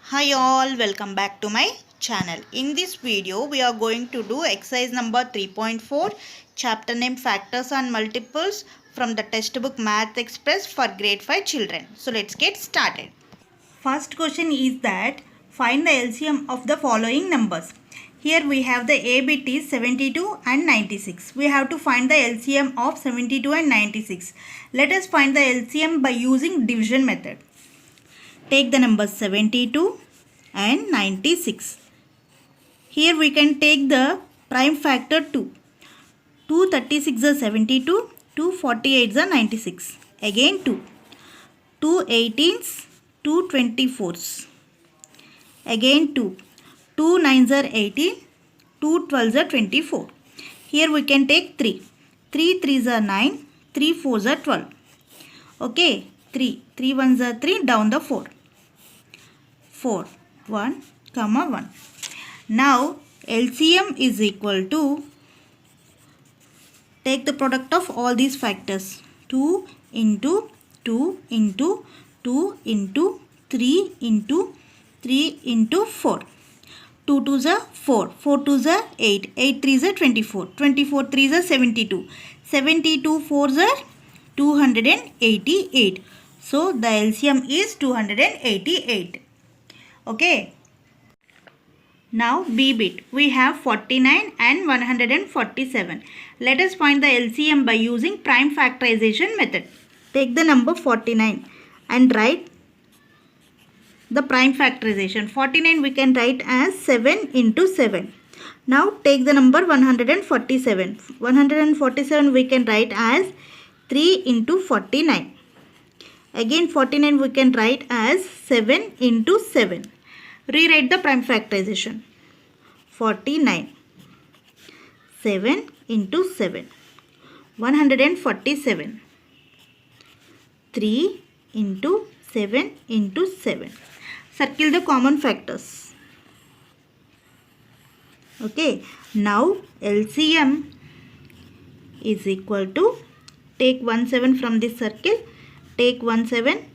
Hi all, welcome back to my channel. In this video, we are going to do exercise number 3.4, chapter name Factors and Multiples from the textbook Math Express for grade 5 children. So let's get started. First question is that find the LCM of the following numbers. Here we have the A bit is 72 and 96. We have to find the LCM of 72 and 96. Let us find the LCM by using division method. Take the numbers 72 and 96. Here we can take the prime factor 2. 2 36 is 72, 2 48 is 96. Again 2. 2 18s, 2 24s. Again 2. 2 9s are 18, 2 12s are 24. Here we can take 3. 3 3s are 9, 3 4s are 12. Okay, 3 1s are 3, down the 4. 4 1 comma 1. Now LCM is equal to, take the product of all these factors, 2 into 2 into 2 into 3 into 3 into 4. 2 2s are 4, 4 2s are 8, 8 3s are 24, 24 3s are 72, 72 4s are 288. So the LCM is 288. Okay. Now B bit, we have 49 and 147. Let us find the LCM by using prime factorization method. Take the number 49 and write the prime factorization. 49 we can write as 7 into 7. Now take the number 147. 147 we can write as 3 into 49. Again 49 we can write as 7 into 7. Rewrite the prime factorization. 49. 7 into 7. 147. 3 into 7 into 7. Circle the common factors. Okay. Now LCM is equal to, take 1 7 from this circle. Take 1 7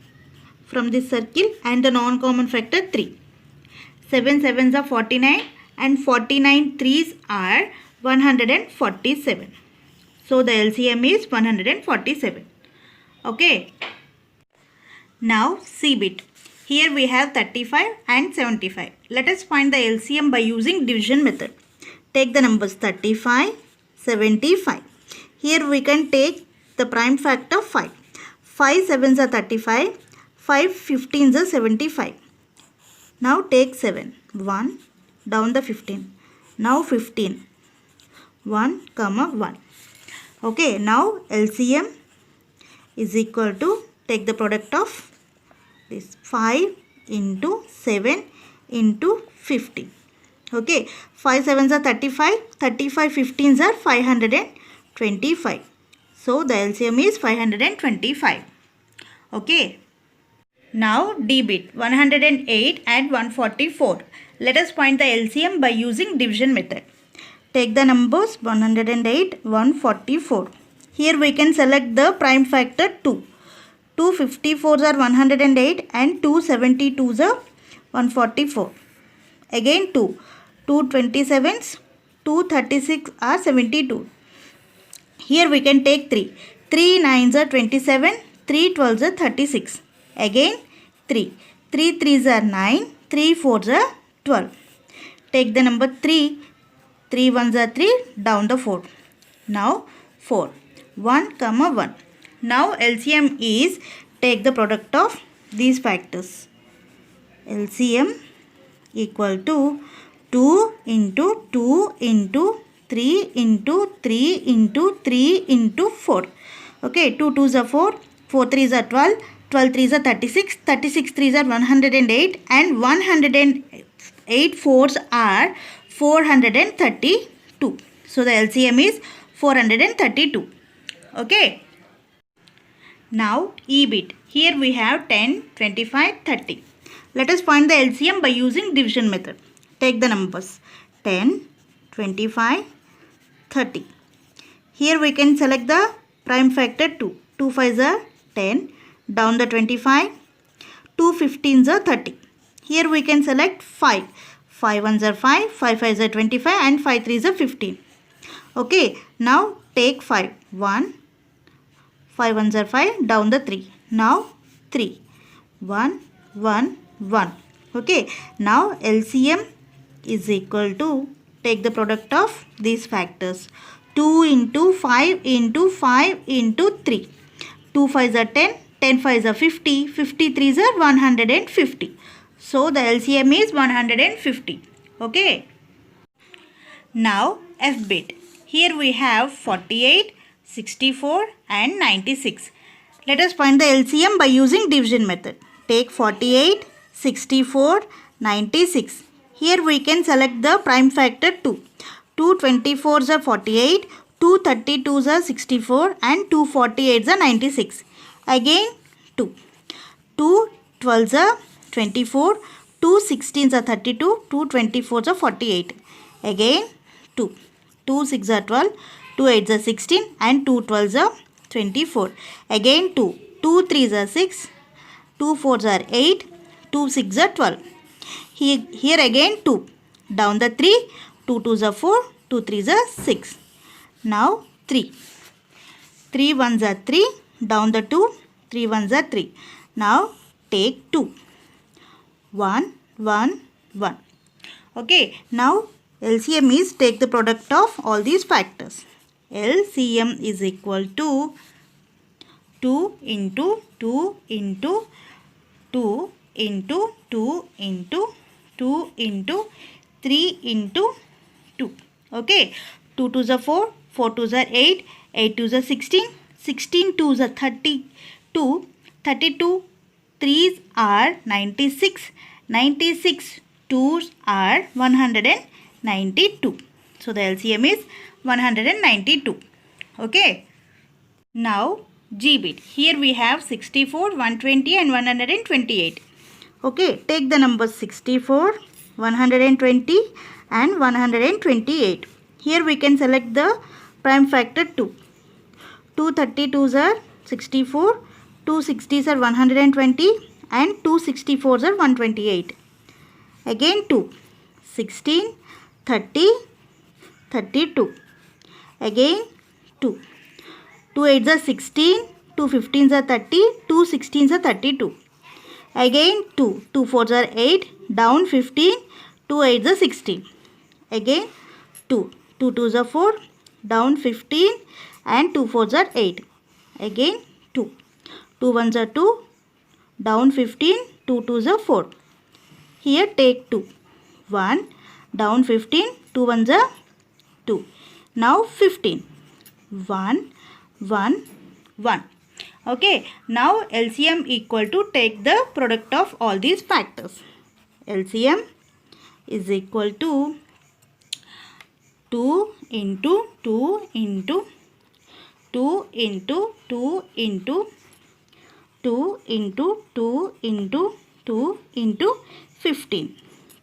from this circle and the non-common factor 3. 7 7s are 49 and 49 3s are 147. So the LCM is 147. Okay. Now C bit. Here we have 35 and 75. Let us find the LCM by using division method. Take the numbers 35, 75. Here we can take the prime factor 5. 5 7s are 35, 5 15s are 75. Now take 7, 1, down the 15. Now 15, 1 comma 1. Okay, now LCM is equal to, take the product of this 5 into 7 into 15. Okay, 5 7s are 35, 35 15s are 525. So the LCM is 525. Okay. Now D bit, 108 and 144. Let us find the LCM by using division method. Take the numbers 108, 144. Here we can select the prime factor 2. 2 54s are 108 and 2 72s are 144. Again 2. 2 27s, 2 36 are 72. Here we can take 3. 3 9s are 27, 3 12s are 36. Again 3. 3 3s are 9, 3 4s are 12. Take the number 3. 3 1s are 3, down the 4. Now 4. 1 comma 1. Now LCM is, take the product of these factors. LCM equal to 2 into 2 into 3 into 3 into 3 into 4. Okay, 2 2s are 4, 4 3s are 12, 12 3s are 36, 36 3s are 108 and 108 4s are 432. So the LCM is 432. Okay. Now E bit. Here we have 10, 25, 30. Let us find the LCM by using division method. Take the numbers 10, 25, 30. Here we can select the prime factor 2. 2 5s are 10, down the 25, 2 15s are 30. Here we can select 5. 5 ones are 5, 5 5s are 25 and 5 3s are 15. Okay, now take 5. 1, 5 ones are 5, down the 3. Now 3. 1, 1, 1. Okay, now LCM is equal to, take the product of these factors. 2 into 5 into 5 into 3. 2 5s are 10, 10 5s are 50, 53s are 150. So the LCM is 150. Okay. Now F bit. Here we have 48, 64 and 96. Let us find the LCM by using division method. Take 48, 64, 96. Here we can select the prime factor 2. 2 24s are 48, 2 32s are 64 and 2 48s are 96. Again 2. 2 12s are 24, 2 16s are 32, 2 24s are 48. Again 2. 2 6 are 12, 2 8s are 16 and 2 12s are 24. Again 2. 2 3s are 6, 2 4s are 8, 2 6 are 12. Here again 2. Down the 3, 2 2s are 4, 2 3s are 6. Now 3. 3 1s are 3, down the 2, 3 1s are 3. Now take 2. 1 1 1. Okay, now LCM is, take the product of all these factors. LCM is equal to 2 into 2 into 2 into 2 into 2 into 3 into 2. Okay, 2 2s are 4, 4 2s are 8, 8 2s are 16, 16 2s are 32, 32 3s are 96, 96 2s are 192. So the LCM is 192. Okay. Now G bit. Here we have 64, 120 and 128. Okay, take the numbers 64, 120 and 128. Here we can select the prime factor 2. 2 32s are 64, 2 60s are 120 and 2 64s are 128. Again 2. 16, 30, 32. Again 2. 2 8s are 16, 2 15s are 30, 2 16s are 32. Again 2. 2 4s are 8, down 15, 2 8s are 16. Again 2. 2 2s are 4, down 15 and 2 4s are 8. Again 2. 2 1s are 2, down 15, 2 2s are 4. Here take 2. 1, down 15, 2 1s are 2. Now 15. 1, 1, 1. Okay, now LCM equal to, take the product of all these factors. LCM is equal to 2 into 2 into 2 into 2 into 2 into 2 into 2 into 15.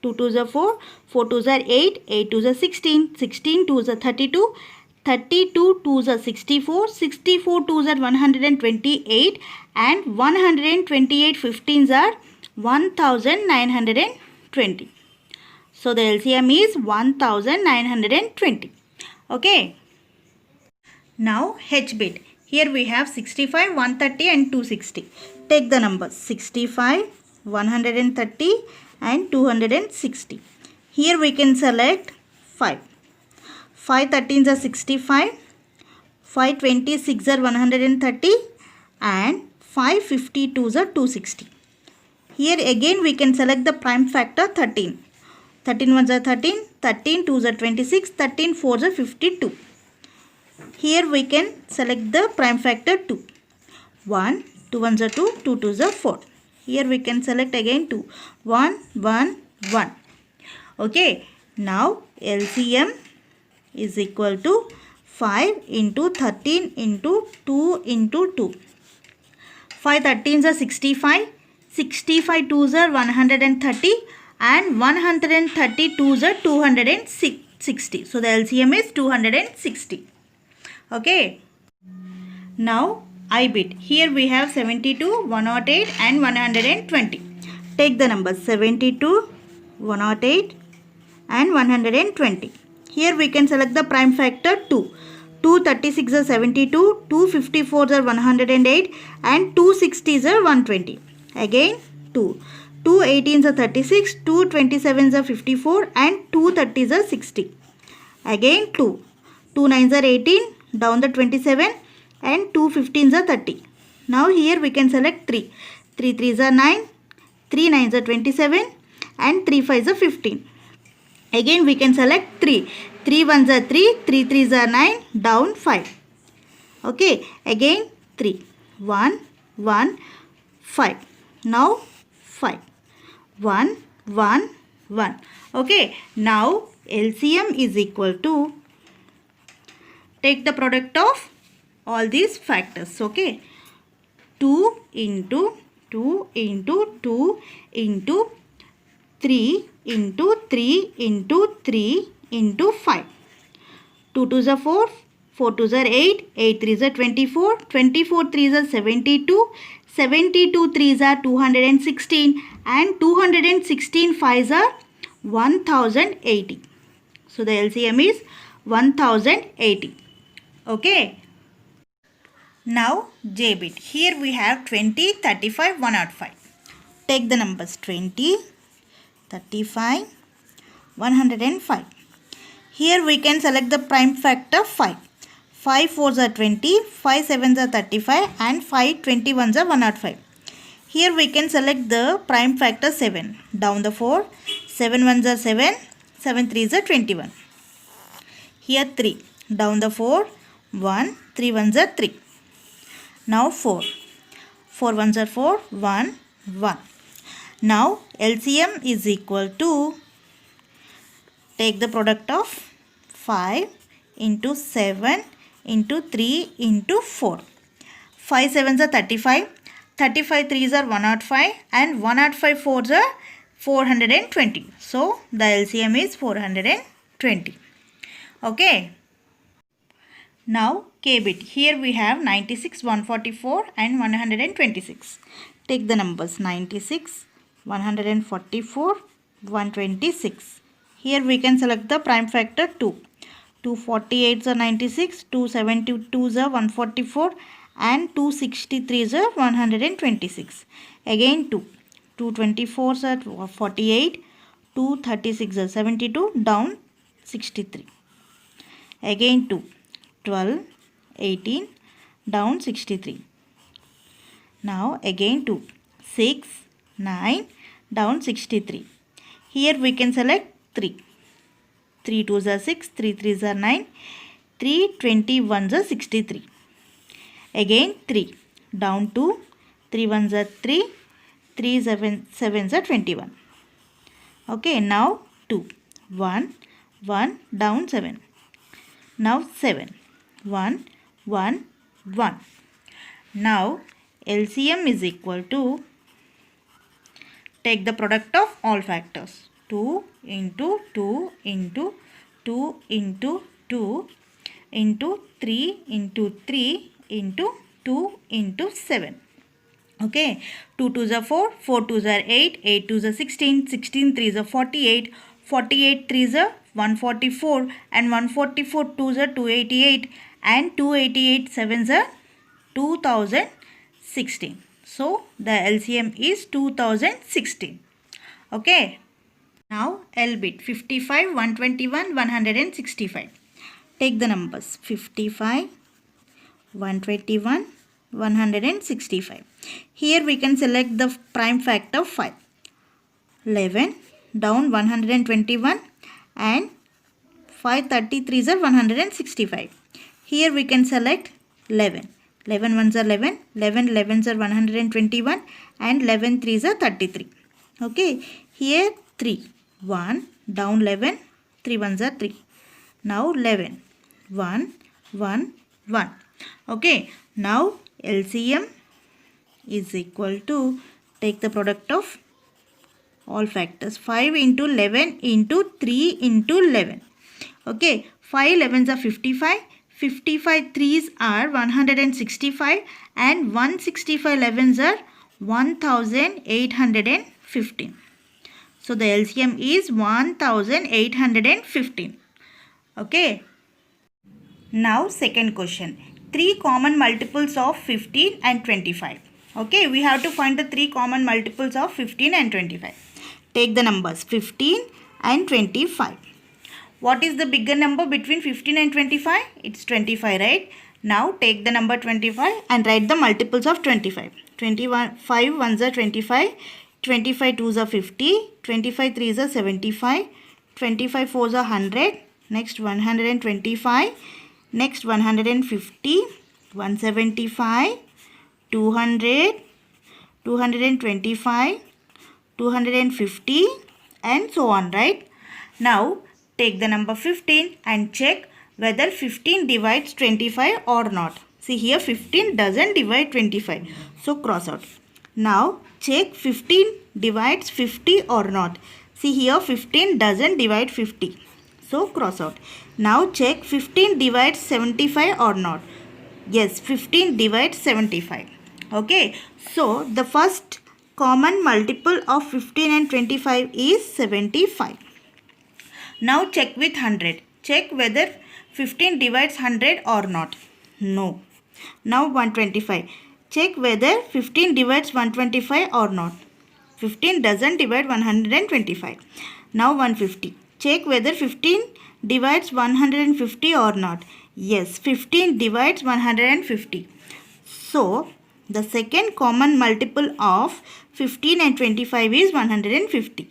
2 2s are 4, 4 2s are 8, 8 2s are 16, 16 2s are 32, 32 2s are 64, 64 2s are 128 and 128 15s are 1920. So the LCM is 1920. Okay. Now H bit. Here we have 65, 130 and 260. Take the numbers 65, 130 and 260. Here we can select 5. 5 13s are 65, 5 26 are 130 and 5 52s are 260. Here again we can select the prime factor 13. 13 1s are 13, 13 2s are 26, 13 4s are 52. Here we can select the prime factor 2. 1, 2 1s are 2, 2 2s are 4. Here we can select again 2. 1, 1, 1. Okay. Now LCM is equal to 5 into 13 into 2 into 2. 5 13s are 65. 65 2s are 130 and 130 2s are 260. So the LCM is 260. Okay. Now I bit. Here we have 72, 108 and 120. Take the numbers 72, 108 and 120. Here we can select the prime factor 2. 2 36 are 72, 2 54 are 108 and 2 60 are 120. Again 2. 2 18s are 36, 2 27s are 54 and 2 30s are 60. Again 2. 2 9s are 18, down the 27 and 2 15s are 30. Now here we can select 3. 3 3s are 9, 3 9s are 27 and 3 5s are 15. Again we can select 3. 3 1s are 3, 3 3s are 9, down 5. Okay, again 3. 1 1 5. Now 5. 1 1 1. Okay, now LCM is equal to, take the product of all these factors. Okay, 2 into 2 into 2 into 3 into 3 into 3 into 5. 2 2s are 4, 4 2s are 8, 8 3s are 24, 24 3s are 72, 72 3s are 216 and 216 5s are 1080. So the LCM is 1080. Okay. Now J bit. Here we have 20, 35, 105. Take the numbers 20, 35, 105. Here we can select the prime factor 5. 5 4s are 20, 5 7s are 35 and 5 21s are 105. Here we can select the prime factor 7. Down the 4, 7 1s are 7, 7 3s are 21. Here 3. Down the 4, 1, 3 1s are 3. Now 4. 4 1s are 4, 1, 1. Now LCM is equal to, take the product of 5 into 7 into 3 into 4. 5 7s are 35, 35 3s are 105 and 105 4s are 420. So the LCM is 420. Okay. Now K bit. Here we have 96, 144 and 126. Take the numbers 96, 144, 126. Here we can select the prime factor 2. 2 48s are 96, 2 72s are 144 and 2 63s are 126. Again 2. 2 24s are 48, 2 36 are 72, down 63. Again 2. 12, 18, down 63. Now again 2. 6, 9, down 63. Here we can select 3. 3 2s are 6, 3 3s are 9, 3 21s are 63. Again 3. Down 2, 3 1s are 3, 3 7s are 21. Okay, now 2. 1, 1, down 7. Now 7. 1, 1, 1. Now LCM is equal to, take the product of all factors. 2 into 2 into 2 into 2 into 3 into 3 into 2 into 7. Okay, 2 2s are 4, 4 2s are 8, 8 2s are 16, 16 3s are 48, 48 3s are 144 and 144 2s are 288 and 288 7s are 2016. So the LCM is 2016. Okay. Now L bit 55, 121, 165. Take the numbers 55, 121, 165. Here we can select the prime factor 5. 11, down 121 and 533s are 165. Here we can select 11. 11 1s are 11, 11 11s are 121 and 11 3s are 33. Okay, here 3. 1, down 11, 3 1s are 3. Now 11, 1, 1, 1. Okay, now LCM is equal to, take the product of all factors. 5 into 11 into 3 into 11. Okay, 5 11s are 55. 55 3s are 165 and 165 11s are 1805. 15. So the LCM is 1815. Okay. Now second question. 3 common multiples of 15 and 25. Okay, we have to find the 3 common multiples of 15 and 25. Take the numbers 15 and 25. What is the bigger number between 15 and 25? It's 25, right? Now take the number 25 and write the multiples of 25. 25 ones are 25, 25 twos are 50, 25 threes are 75, 25 fours are 100, next 125, next 150, 175, 200, 225, 250 and so on, right? Now take the number 15 and check whether 15 divides 25 or not. See here 15 doesn't divide 25. So cross out. Now check 15 divides 50 or not. See here 15 doesn't divide 50. So cross out. Now check 15 divides 75 or not. Yes, 15 divides 75. Okay. So the first common multiple of 15 and 25 is 75. Now check with 100. Check whether 15 divides 100 or not. No. Now 125. Check whether 15 divides 125 or not. 15 doesn't divide 125. Now 150. Check whether 15 divides 150 or not. Yes, 15 divides 150. So the second common multiple of 15 and 25 is 150.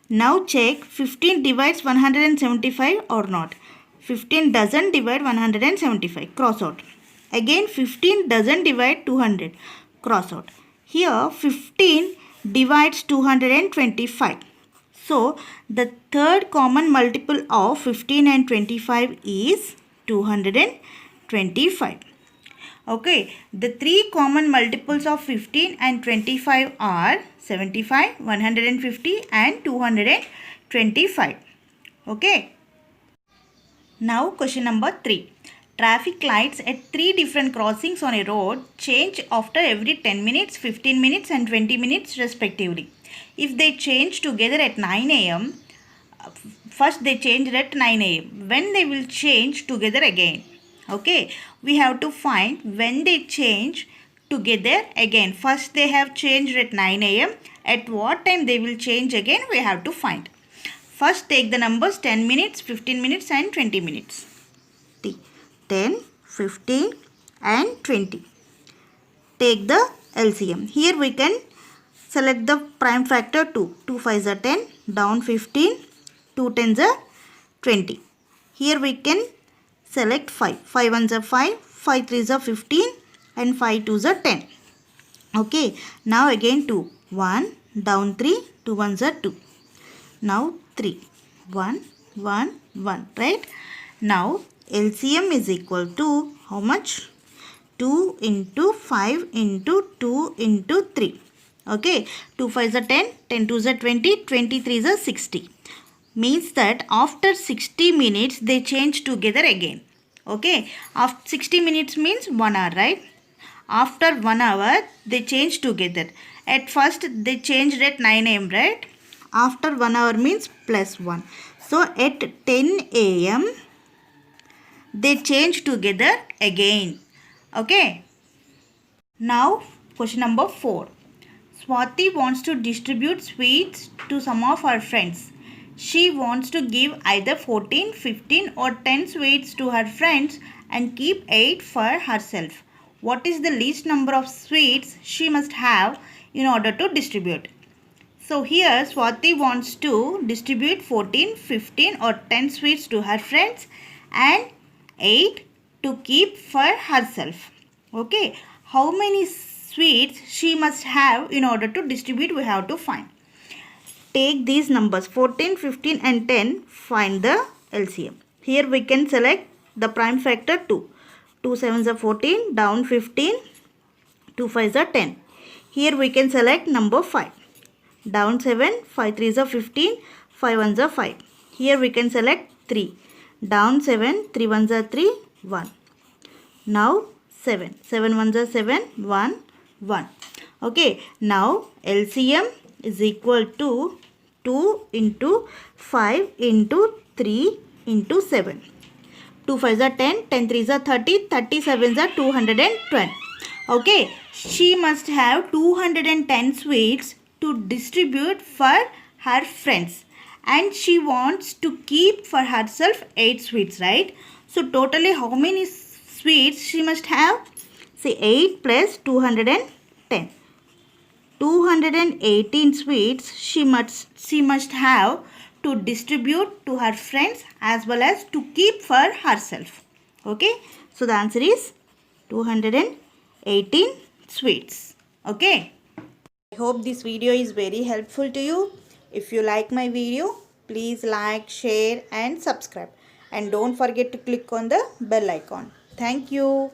Now check 15 divides 175 or not. 15 doesn't divide 175. Cross out. Again 15 doesn't divide 200. Cross out. Here 15 divides 225. So the third common multiple of 15 and 25 is 225. Okay, the 3 common multiples of 15 and 25 are 75, 150 and 225. Okay. Now question number 3. Traffic lights at 3 different crossings on a road change after every 10 minutes, 15 minutes and 20 minutes respectively. If they change together at 9 am, first they changed at 9 am. When they will change together again? Okay, we have to find when they change together again. First they have changed at 9 am. At what time they will change again, we have to find. First take the numbers 10 minutes, 15 minutes and 20 minutes. 10, 15 and 20. Take the LCM. Here we can select the prime factor 2. 2 5s are 10, down 15, 2 10s are 20. Here we can select 5. 5 1s are 5, 5 3s are 15 and 5 2s are 10. Okay. Now again 2. 1, down 3, 2 1s are 2. Now 3. 1, 1, 1. Right? Now LCM is equal to how much? 2 into 5 into 2 into 3. Okay. 2 5s are 10, 10 2s are 20, 23s are 60. Means that after 60 minutes they change together again. Okay. After 60 minutes means 1 hour, right? After 1 hour they change together. At first they changed at 9 am, right? After 1 hour means plus 1. So at 10 am they change together again. Okay. Now question number 4. Swati wants to distribute sweets to some of her friends. She wants to give either 14, 15 or 10 sweets to her friends and keep 8 for herself. What is the least number of sweets she must have in order to distribute? So here Swati wants to distribute 14, 15 or 10 sweets to her friends and 8 to keep for herself. Okay. How many sweets she must have in order to distribute, we have to find. Take these numbers 14, 15 and 10. Find the LCM. Here we can select the prime factor 2. 2 7s are 14, down 15, 2 5s are 10. Here we can select number 5. Down 7, 5 3s are 15, 5 1s are 5. Here we can select 3. Down 7, 3 1s are 3, 1. Now 7, 7 1s are 7, 1, 1. Okay, now LCM is equal to 2 into 5 into 3 into 7. 2 5s are 10, 10 3s are 30, 37s are 210. Okay, she must have 210 sweets to distribute for her friends, and she wants to keep for herself 8 sweets, right? So totally how many sweets she must have? See, 8 plus 210. 218 sweets she must have to distribute to her friends as well as to keep for herself. Okay, so the answer is 218 sweets. Okay, I hope this video is very helpful to you. If you like my video, please like, share and subscribe, and don't forget to click on the bell icon. Thank you.